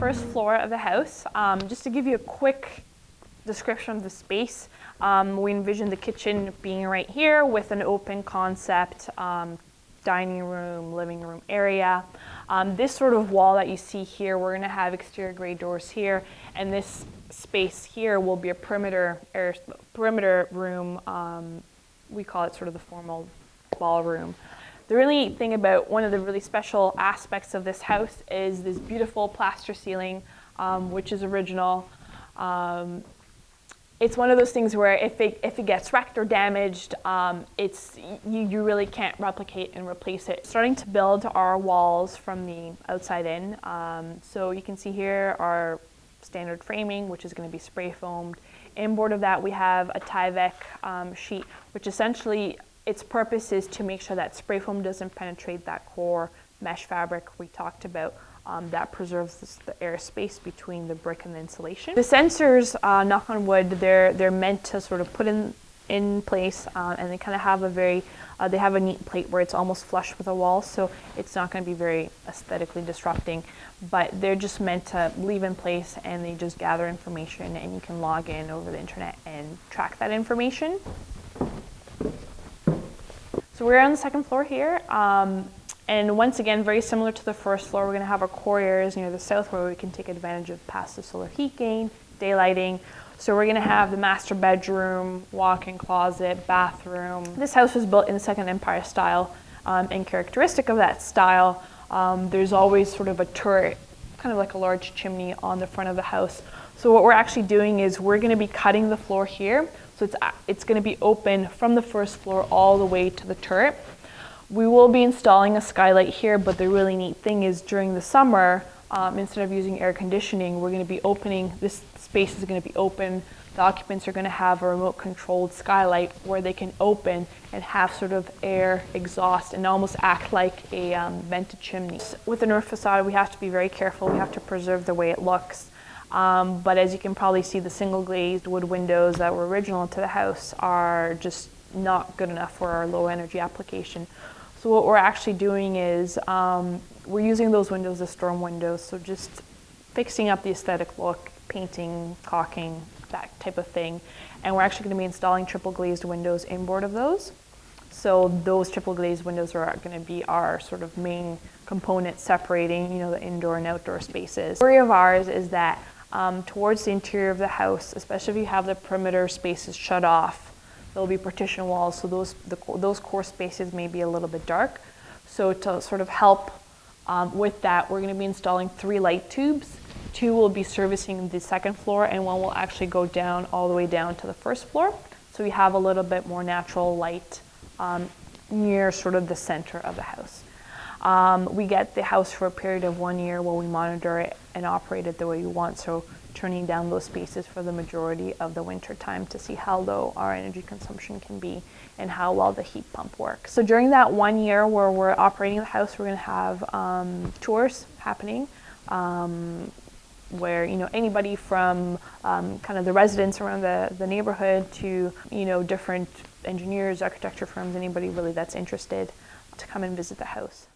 first floor of the house. Just to give you a quick description of the space, we envision the kitchen being right here with an open concept dining room, living room area. This sort of wall that you see here, we're gonna have exterior gray doors here, and this space here will be a perimeter room. We call it sort of the formal ballroom. The really neat thing about one of the really special aspects of this house is this beautiful plaster ceiling, which is original. It's one of those things where if it gets wrecked or damaged, you really can't replicate and replace it. Starting to build our walls from the outside in. So you can see here our standard framing, which is going to be spray foamed. Inboard of that we have a Tyvek sheet, which essentially its purpose is to make sure that spray foam doesn't penetrate that core mesh fabric we talked about. That preserves the airspace between the brick and the insulation. The sensors, knock on wood, they're meant to sort of put in place, and they kind of have they have a neat plate where it's almost flush with the wall, so it's not going to be very aesthetically disrupting. But they're just meant to leave in place, and they just gather information, and you can log in over the internet and track that information. So we're on the second floor here. And once again, very similar to the first floor, we're going to have our core areas near the south where we can take advantage of passive solar heat gain, daylighting. So we're going to have the master bedroom, walk-in closet, bathroom. This house was built in the Second Empire style, and characteristic of that style, there's always sort of a turret, kind of like a large chimney on the front of the house. So what we're actually doing is we're going to be cutting the floor here. So it's going to be open from the first floor all the way to the turret. We will be installing a skylight here, but the really neat thing is during the summer, instead of using air conditioning, we're going to be opening, this space is going to be open. The occupants are going to have a remote controlled skylight where they can open and have sort of air exhaust and almost act like a vented chimney. With the north facade, we have to be very careful. We have to preserve the way it looks. But as you can probably see, the single glazed wood windows that were original to the house are just not good enough for our low energy application. So what we're actually doing is we're using those windows as storm windows, so just fixing up the aesthetic look, painting, caulking, that type of thing. And we're actually going to be installing triple glazed windows inboard of those. So those triple glazed windows are going to be our sort of main component separating, the indoor and outdoor spaces. The theory of ours is that towards the interior of the house, especially if you have the perimeter spaces shut off, there'll be partition walls, so those core spaces may be a little bit dark. So to sort of help with that, we're going to be installing 3 light tubes. 2 will be servicing the second floor, and 1 will actually go down all the way down to the first floor. So we have a little bit more natural light near sort of the center of the house. We get the house for a period of 1 year while we monitor it and operate it the way we want. So turning down those spaces for the majority of the winter time to see how low our energy consumption can be and how well the heat pump works. So during that 1 year where we're operating the house, we're going to have tours happening where anybody from kind of the residents around the neighborhood to different engineers, architecture firms, anybody really that's interested to come and visit the house.